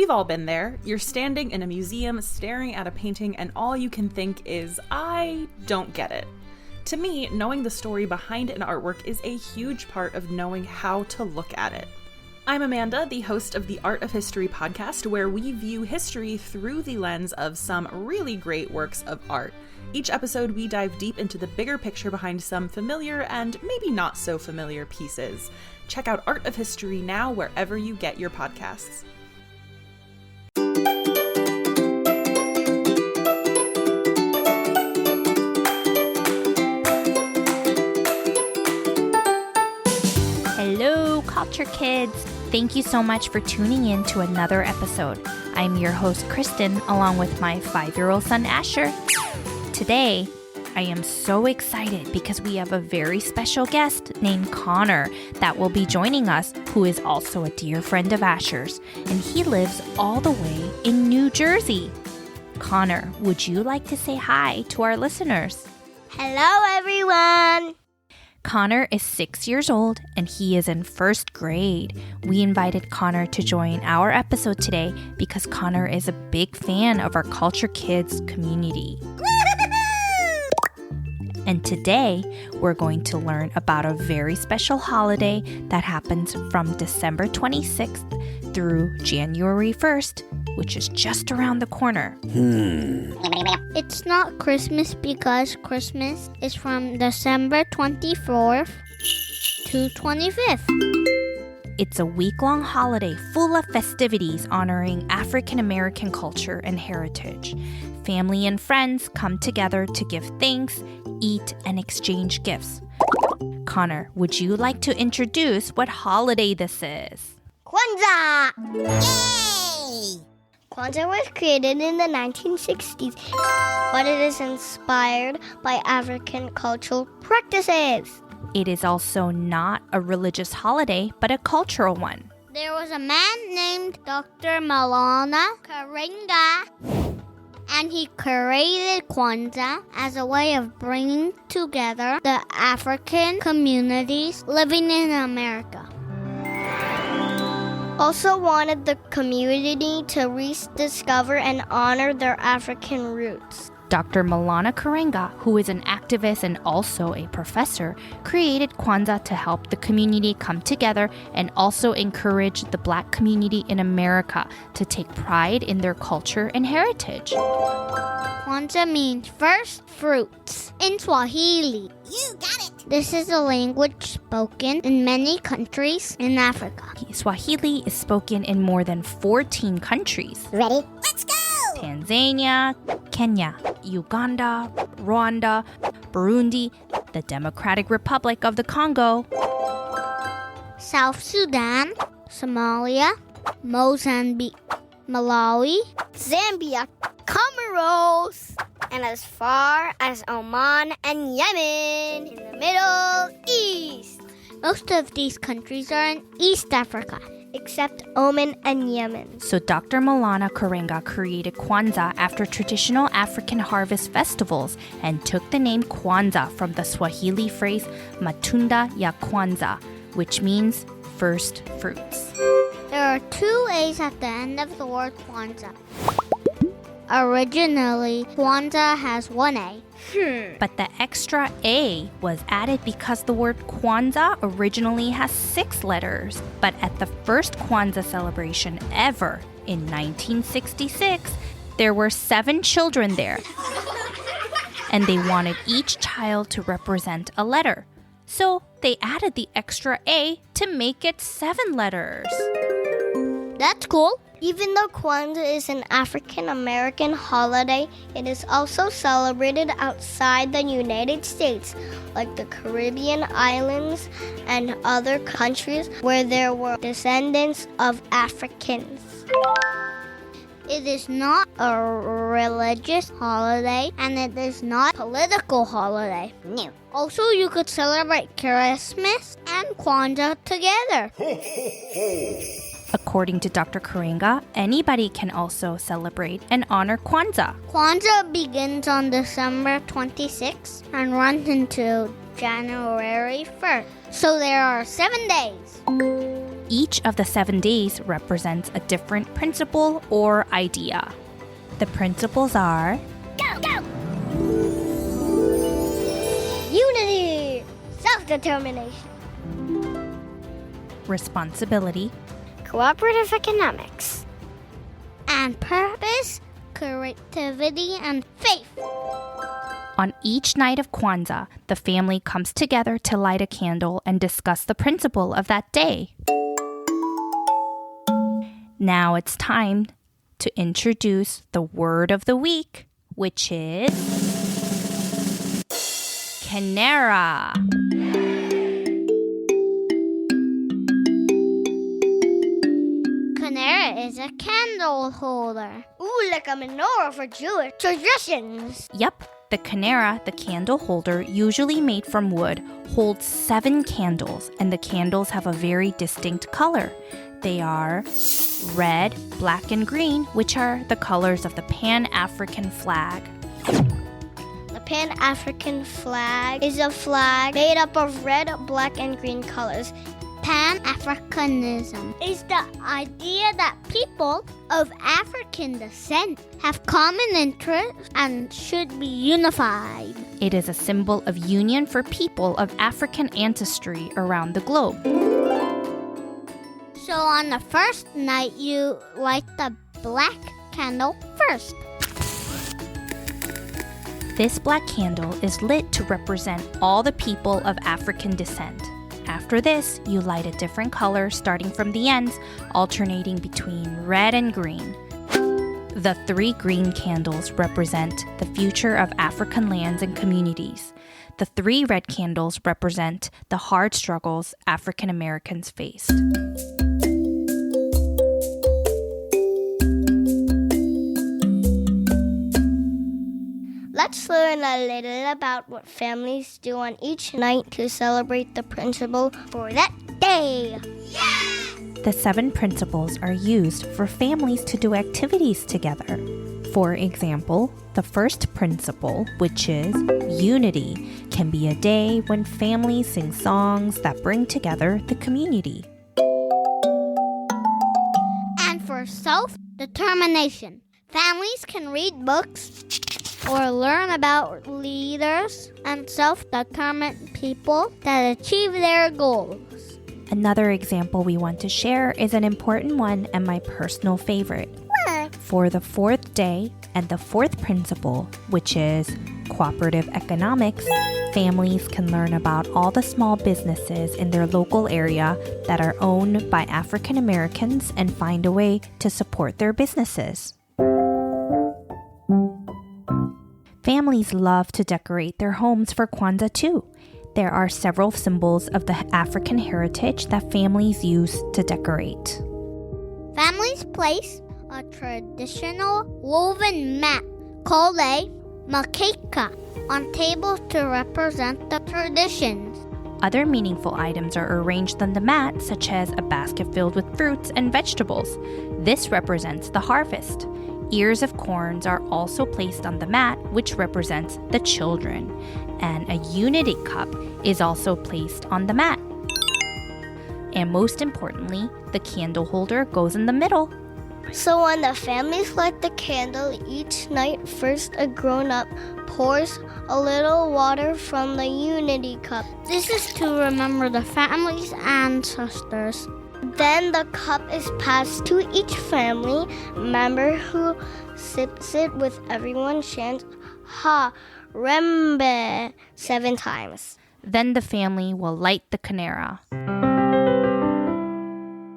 We've all been there. You're standing in a museum staring at a painting and all you can think is, I don't get it. To me, knowing the story behind an artwork is a huge part of knowing how to look at it. I'm Amanda, the host of the Art of History podcast, where we view history through the lens of some really great works of art. Each episode, we dive deep into the bigger picture behind some familiar and maybe not so familiar pieces. Check out Art of History now wherever you get your podcasts. Hello, Culture Kids! Thank you so much for tuning in to another episode. I'm your host, Kristen, along with my 5-year-old son, Asher. Today, I am so excited because we have a very special guest named Connor that will be joining us, who is also a dear friend of Asher's, and he lives all the way in New Jersey. Connor, would you like to say hi to our listeners? Hello, everyone! Connor is 6 years old and he is in first grade. We invited Connor to join our episode today because Connor is a big fan of our Culture Kids community. And today, we're going to learn about a very special holiday that happens from December 26th through January 1st, which is just around the corner. It's not Christmas because Christmas is from December 24th to 25th. It's a week-long holiday full of festivities honoring African American culture and heritage. Family and friends come together to give thanks, eat, and exchange gifts. Connor, would you like to introduce what holiday this is? Kwanzaa! Yay! Kwanzaa was created in the 1960s, but it is inspired by African cultural practices. It is also not a religious holiday, but a cultural one. There was a man named Dr. Maulana Karenga, and he created Kwanzaa as a way of bringing together the African communities living in America. Also wanted the community to rediscover and honor their African roots. Dr. Maulana Karenga, who is an activist and also a professor, created Kwanzaa to help the community come together and also encourage the Black community in America to take pride in their culture and heritage. Kwanzaa means first fruits in Swahili. You got it! This is a language spoken in many countries in Africa. Swahili is spoken in more than 14 countries. Ready? Let's go! Tanzania, Kenya, Uganda, Rwanda, Burundi, the Democratic Republic of the Congo, South Sudan, Somalia, Mozambique, Malawi, Zambia, Comoros, and as far as Oman and Yemen in the Middle East. Most of these countries are in East Africa, except Oman and Yemen. So Dr. Maulana Karenga created Kwanzaa after traditional African harvest festivals and took the name Kwanzaa from the Swahili phrase Matunda ya Kwanza, which means first fruits. There are 2 A's at the end of the word Kwanzaa. Originally, Kwanzaa has 1 A. But the extra A was added because the word Kwanzaa originally has 6 letters. But at the first Kwanzaa celebration ever in 1966, there were 7 children there. And they wanted each child to represent a letter. So they added the extra A to make it 7 letters. That's cool. Even though Kwanzaa is an African-American holiday, it is also celebrated outside the United States, like the Caribbean islands and other countries where there were descendants of Africans. It is not a religious holiday, and it is not a political holiday. No. Also, you could celebrate Christmas and Kwanzaa together. According to Dr. Karenga, anybody can also celebrate and honor Kwanzaa. Kwanzaa begins on December 26th and runs until January 1st. So there are 7 days. Each of the 7 days represents a different principle or idea. The principles are Unity, self-determination, responsibility, cooperative economics, and purpose, creativity, and faith. On each night of Kwanzaa, the family comes together to light a candle and discuss the principle of that day. Now it's time to introduce the word of the week, which is Kinara. Kinara is a candle holder. Ooh, like a menorah for Jewish traditions. Yep, the Kinara, the candle holder, usually made from wood, holds 7 candles, and the candles have a very distinct color. They are red, black, and green, which are the colors of the Pan-African flag. The Pan-African flag is a flag made up of red, black, and green colors. Pan-Africanism is the idea that people of African descent have common interests and should be unified. It is a symbol of union for people of African ancestry around the globe. So on the first night, you light the black candle first. This black candle is lit to represent all the people of African descent. After this, you light a different color starting from the ends, alternating between red and green. The 3 green candles represent the future of African lands and communities. The 3 red candles represent the hard struggles African Americans faced. Let's learn a little about what families do on each night to celebrate the principle for that day. The 7 principles are used for families to do activities together. For example, the first principle, which is unity, can be a day when families sing songs that bring together the community. And for self-determination, families can read books or learn about leaders and self-determined people that achieve their goals. Another example we want to share is an important one and my personal favorite. For the 4th day and the 4th principle, which is cooperative economics, families can learn about all the small businesses in their local area that are owned by African Americans and find a way to support their businesses. Families love to decorate their homes for Kwanzaa too. There are several symbols of the African heritage that families use to decorate. Families place a traditional woven mat called a makeka on tables to represent the traditions. Other meaningful items are arranged on the mat, such as a basket filled with fruits and vegetables. This represents the harvest. Ears of corns are also placed on the mat, which represents the children. And a unity cup is also placed on the mat. And most importantly, the candle holder goes in the middle. So when the families light the candle each night, first a grown-up pours a little water from the unity cup. This is to remember the family's ancestors. Then the cup is passed to each family member who sips it with everyone chants Ha Rembe 7 times. Then the family will light the Kinara.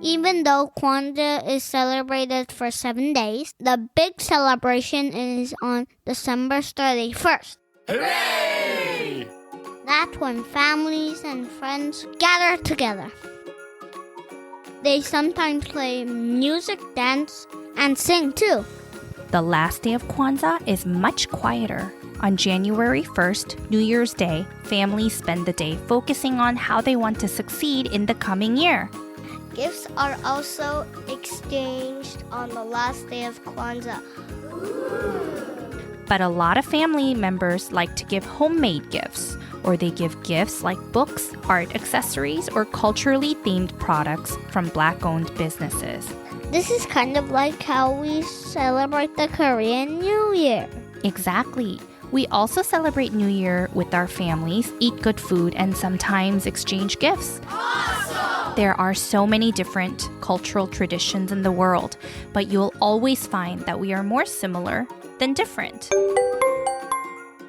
Even though Kwanzaa is celebrated for 7 days, the big celebration is on December 31st. Hooray! That's when families and friends gather together. They sometimes play music, dance, and sing too. The last day of Kwanzaa is much quieter. On January 1st, New Year's Day, families spend the day focusing on how they want to succeed in the coming year. Gifts are also exchanged on the last day of Kwanzaa. But a lot of family members like to give homemade gifts. or they give gifts like books, art accessories, or culturally themed products from Black-owned businesses. This is kind of like how we celebrate the Korean New Year. Exactly. We also celebrate New Year with our families, eat good food, and sometimes exchange gifts. Awesome! There are so many different cultural traditions in the world, but you'll always find that we are more similar than different.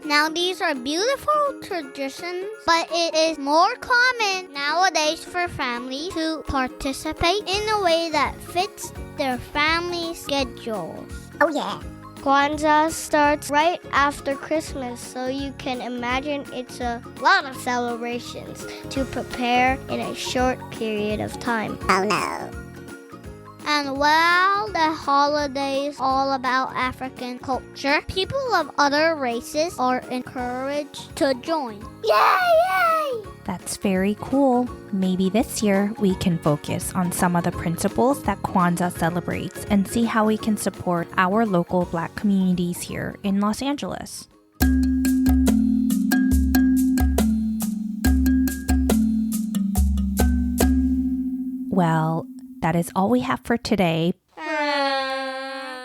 Now, these are beautiful traditions, but it is more common nowadays for families to participate in a way that fits their family schedules. Oh, yeah. Kwanzaa starts right after Christmas, so you can imagine it's a lot of celebrations to prepare in a short period of time. Oh, no. And while the holiday is all about African culture, people of other races are encouraged to join. Yay! That's very cool. Maybe this year we can focus on some of the principles that Kwanzaa celebrates and see how we can support our local Black communities here in Los Angeles. Well, that is all we have for today.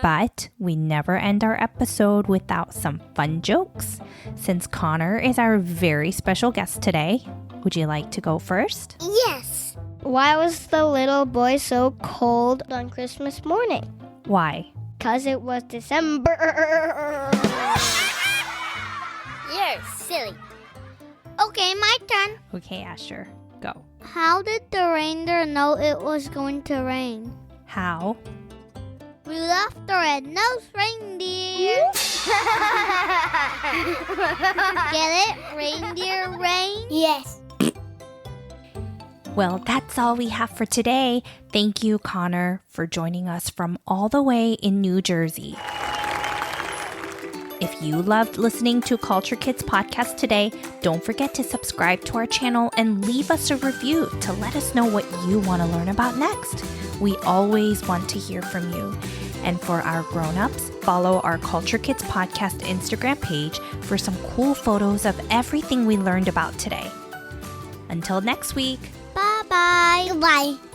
But we never end our episode without some fun jokes. Since Connor is our very special guest today, would you like to go first? Yes. Why was the little boy so cold on Christmas morning? Why? 'Cause it was December. You're silly. Okay, my turn. Okay, Asher, go. How did the reindeer know it was going to rain? How? Rudolph the red-nosed reindeer. Get it? Reindeer rain? Yes. Well, that's all we have for today. Thank you, Connor, for joining us from all the way in New Jersey. If you loved listening to Culture Kids podcast today, don't forget to subscribe to our channel and leave us a review to let us know what you want to learn about next. We always want to hear from you. And for our grown-ups, follow our Culture Kids podcast Instagram page for some cool photos of everything we learned about today. Until next week. Bye-bye. Goodbye.